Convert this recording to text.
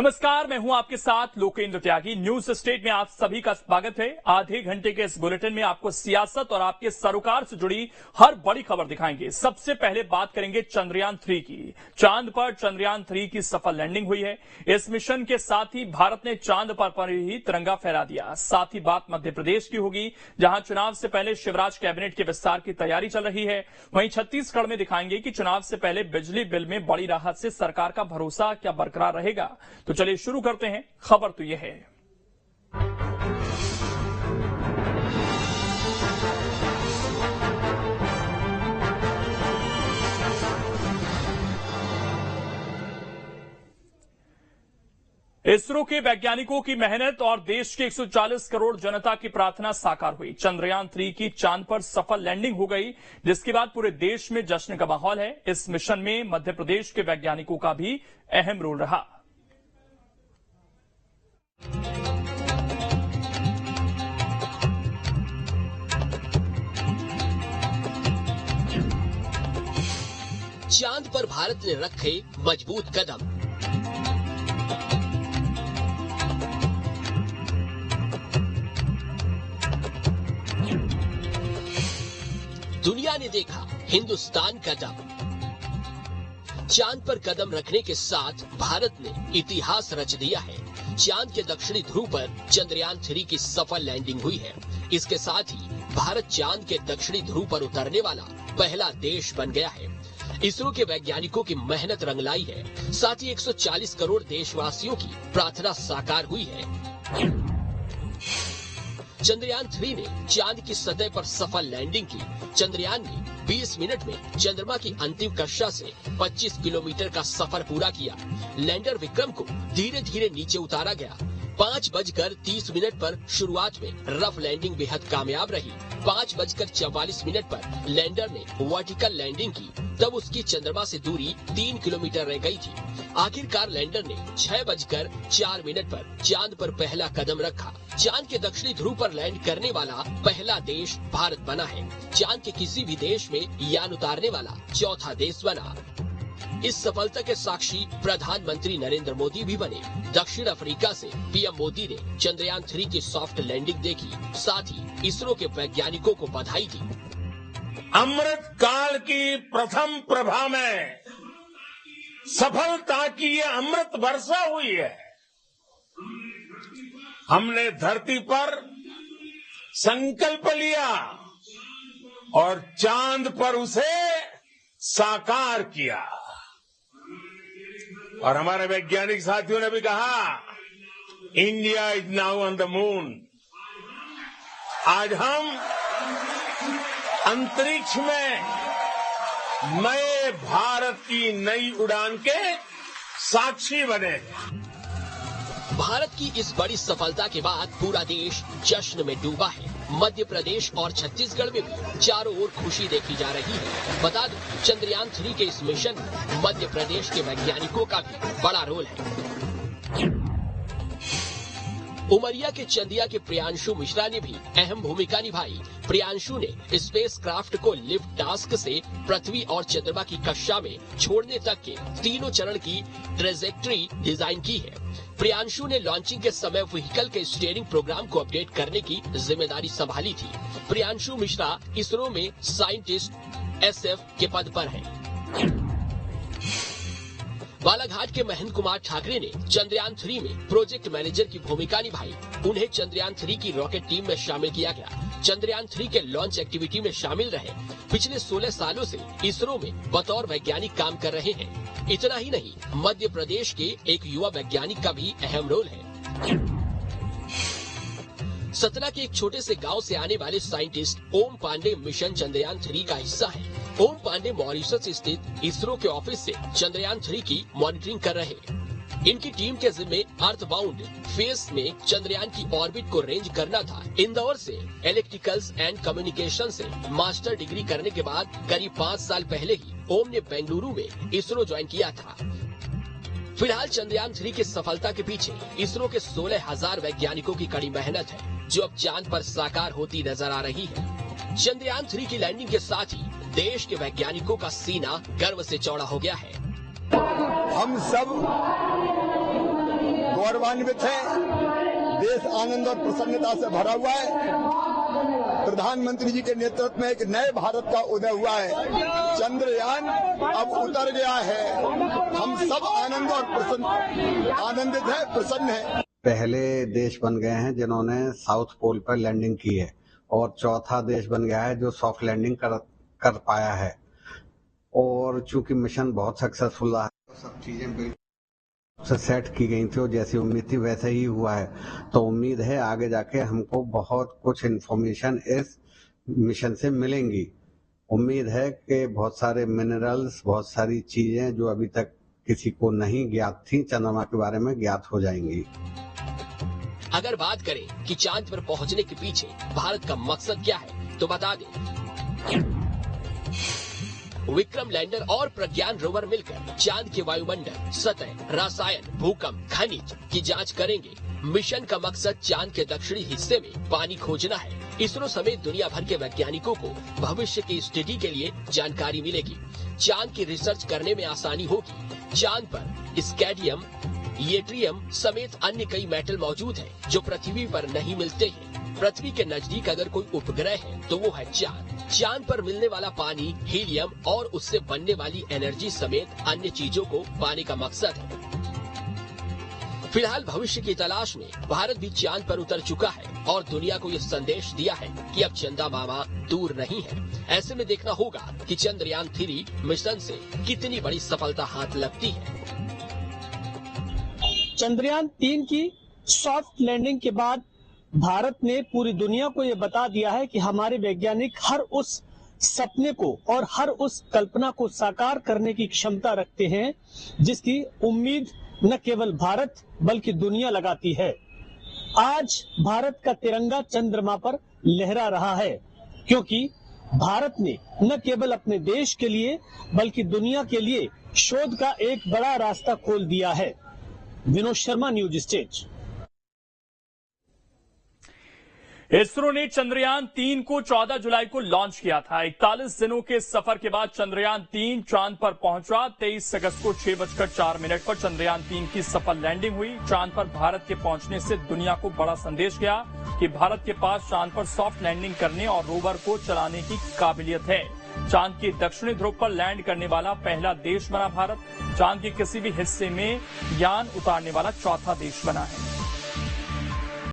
नमस्कार, मैं हूं आपके साथ लोकेंद्र त्यागी। न्यूज स्टेट में आप सभी का स्वागत है। आधे घंटे के इस बुलेटिन में आपको सियासत और आपके सरोकार से जुड़ी हर बड़ी खबर दिखाएंगे। सबसे पहले बात करेंगे चंद्रयान 3 की। चांद पर चंद्रयान 3 की सफल लैंडिंग हुई है। इस मिशन के साथ ही भारत ने चांद पर ही तिरंगा फहरा दिया। साथ ही बात मध्य प्रदेश की होगी, जहां चुनाव से पहले शिवराज कैबिनेट के विस्तार की तैयारी चल रही है। वहीं छत्तीसगढ़ में दिखाएंगे कि चुनाव से पहले बिजली बिल में बड़ी राहत से सरकार का भरोसा क्या बरकरार रहेगा। तो चलिए शुरू करते हैं। खबर तो यह है, इसरो के वैज्ञानिकों की मेहनत और देश के 140 करोड़ जनता की प्रार्थना साकार हुई। चंद्रयान 3 की चांद पर सफल लैंडिंग हो गई, जिसके बाद पूरे देश में जश्न का माहौल है। इस मिशन में मध्य प्रदेश के वैज्ञानिकों का भी अहम रोल रहा। चांद पर भारत ने रखे मजबूत कदम। दुनिया ने देखा हिंदुस्तान का दम। चांद पर कदम रखने के साथ भारत ने इतिहास रच दिया है। चांद के दक्षिणी ध्रुव पर चंद्रयान 3 की सफल लैंडिंग हुई है। इसके साथ ही भारत चांद के दक्षिणी ध्रुव पर उतरने वाला पहला देश बन गया है। इसरो के वैज्ञानिकों की मेहनत रंग लाई है। साथ ही 140 करोड़ देशवासियों की प्रार्थना साकार हुई है। चंद्रयान 3 ने चांद की सतह पर सफल लैंडिंग की। चंद्रयान ने 20 मिनट में चंद्रमा की अंतिम कक्षा से 25 किलोमीटर का सफर पूरा किया। लैंडर विक्रम को धीरे धीरे नीचे उतारा गया। 5:30 पर शुरुआत में रफ लैंडिंग बेहद कामयाब रही। 5:44 पर लैंडर ने वर्टिकल लैंडिंग की, तब उसकी चंद्रमा से दूरी 3 किलोमीटर रह गई थी। आखिरकार लैंडर ने 6:04 पर चांद पर पहला कदम रखा। चांद के दक्षिणी ध्रुव पर लैंड करने वाला पहला देश भारत बना है। चांद के किसी भी देश में यान उतारने वाला चौथा देश बना। इस सफलता के साक्षी प्रधानमंत्री नरेंद्र मोदी भी बने। दक्षिण अफ्रीका से पीएम मोदी ने चंद्रयान 3 की सॉफ्ट लैंडिंग देखी। साथ ही इसरो के वैज्ञानिकों को बधाई दी। अमृत काल की प्रथम प्रभा में सफलता की ये अमृत वर्षा हुई है। हमने धरती पर संकल्प लिया और चांद पर उसे साकार किया। और हमारे वैज्ञानिक साथियों ने भी कहा, India is now on the moon. आज हम अंतरिक्ष में नए भारत की नई उड़ान के साक्षी बने। भारत की इस बड़ी सफलता के बाद पूरा देश जश्न में डूबा है। मध्य प्रदेश और छत्तीसगढ़ में भी चारों ओर खुशी देखी जा रही है। बता दो, चंद्रयान 3 के इस मिशन में मध्य प्रदेश के वैज्ञानिकों का भी बड़ा रोल है। उमरिया के चंदिया के प्रियांशु मिश्रा ने भी अहम भूमिका निभाई। प्रियांशु ने स्पेस क्राफ्ट को लिफ्ट टास्क से पृथ्वी और चंद्रमा की कक्षा में छोड़ने तक के तीनों चरण की ट्रेजेक्ट्री डिजाइन की है। प्रियांशु ने लॉन्चिंग के समय व्हीकल के स्टीयरिंग प्रोग्राम को अपडेट करने की जिम्मेदारी संभाली थी। प्रियांशु मिश्रा इसरो में साइंटिस्ट SF के पद पर हैं। बालाघाट के महेंद्र कुमार ठाकरे ने चंद्रयान 3 में प्रोजेक्ट मैनेजर की भूमिका निभाई। उन्हें चंद्रयान 3 की रॉकेट टीम में शामिल किया गया। चंद्रयान 3 के लॉन्च एक्टिविटी में शामिल रहे। पिछले 16 सालों से इसरो में बतौर वैज्ञानिक काम कर रहे हैं। इतना ही नहीं, मध्य प्रदेश के एक युवा वैज्ञानिक का भी अहम रोल है। सतना के एक छोटे से गांव से आने वाले साइंटिस्ट ओम पांडे मिशन चंद्रयान 3 का हिस्सा है। ओम पांडे मॉरिशस स्थित इसरो के ऑफिस से चंद्रयान 3 की मॉनिटरिंग कर रहे हैं। इनकी टीम के जिम्मे अर्थबाउंड फेस में चंद्रयान की ऑर्बिट को रेंज करना था। इंदौर से इलेक्ट्रिकल्स एंड कम्युनिकेशन से मास्टर डिग्री करने के बाद करीब 5 साल पहले ही ओम ने बेंगलुरु में इसरो ज्वाइन किया था। फिलहाल चंद्रयान 3 की सफलता के पीछे इसरो के 16,000 वैज्ञानिकों की कड़ी मेहनत है, जो अब चांद पर साकार होती नजर आ रही है। चंद्रयान 3 की लैंडिंग के साथ ही देश के वैज्ञानिकों का सीना गर्व से चौड़ा हो गया है। हम सब गौरवान्वित हैं। देश आनंद और प्रसन्नता से भरा हुआ है। प्रधानमंत्री जी के नेतृत्व में एक नए भारत का उदय हुआ है। चंद्रयान अब उतर गया है। हम सब आनंदित हैं, प्रसन्न हैं। पहले देश बन गए हैं जिन्होंने साउथ पोल पर लैंडिंग की है और चौथा देश बन गया है जो सॉफ्ट लैंडिंग कर पाया है। और चूंकि मिशन बहुत सक्सेसफुल रहा है, सब चीजें बिल्कुल सेट की गई थी और जैसी उम्मीद थी वैसे ही हुआ है। तो उम्मीद है आगे जाके हमको बहुत कुछ इन्फॉर्मेशन इस मिशन से मिलेंगी। उम्मीद है कि बहुत सारे मिनरल्स, बहुत सारी चीजें जो अभी तक किसी को नहीं ज्ञात थी, चंद्रमा के बारे में ज्ञात हो जाएंगी। अगर बात करें कि चांद पर पहुंचने के पीछे भारत का मकसद क्या है, तो बता दें विक्रम लैंडर और प्रज्ञान रोवर मिलकर चांद के वायुमंडल, सतह, रसायन, भूकंप, खनिज की जांच करेंगे। मिशन का मकसद चांद के दक्षिणी हिस्से में पानी खोजना है। इसरो समेत दुनिया भर के वैज्ञानिकों को भविष्य की स्टडी के लिए जानकारी मिलेगी। चांद की रिसर्च करने में आसानी होगी। चांद पर स्कैडियम, येट्रियम समेत अन्य कई मेटल मौजूद हैं जो पृथ्वी पर नहीं मिलते हैं। पृथ्वी के नजदीक अगर कोई उपग्रह है तो वो है चांद। चांद पर मिलने वाला पानी, हीलियम और उससे बनने वाली एनर्जी समेत अन्य चीजों को पाने का मकसद है। फिलहाल भविष्य की तलाश में भारत भी चांद पर उतर चुका है और दुनिया को ये संदेश दिया है कि अब चंदा मामा दूर नहीं है। ऐसे में देखना होगा कि चंद्रयान 3 मिशन से कितनी बड़ी सफलता हाथ लगती है। चंद्रयान 3 की सॉफ्ट लैंडिंग के बाद भारत ने पूरी दुनिया को ये बता दिया है कि हमारे वैज्ञानिक हर उस सपने को और हर उस कल्पना को साकार करने की क्षमता रखते हैं जिसकी उम्मीद न केवल भारत बल्कि दुनिया लगाती है। आज भारत का तिरंगा चंद्रमा पर लहरा रहा है क्योंकि भारत ने न केवल अपने देश के लिए बल्कि दुनिया के लिए शोध का एक बड़ा रास्ता खोल दिया है। Vinod Sharma, news stage. इसरो ने चंद्रयान 3 को 14 जुलाई को लॉन्च किया था। 41 दिनों के सफर के बाद चंद्रयान 3 चांद पर पहुंचा। 23 अगस्त को 6:04 पर चंद्रयान 3 की सफल लैंडिंग हुई। चांद पर भारत के पहुंचने से दुनिया को बड़ा संदेश गया कि भारत के पास चांद पर सॉफ्ट लैंडिंग करने और रोवर को चलाने की काबिलियत है। चांद के दक्षिणी ध्रुव पर लैंड करने वाला पहला देश बना भारत। चांद के किसी भी हिस्से में यान उतारने वाला चौथा देश बना है।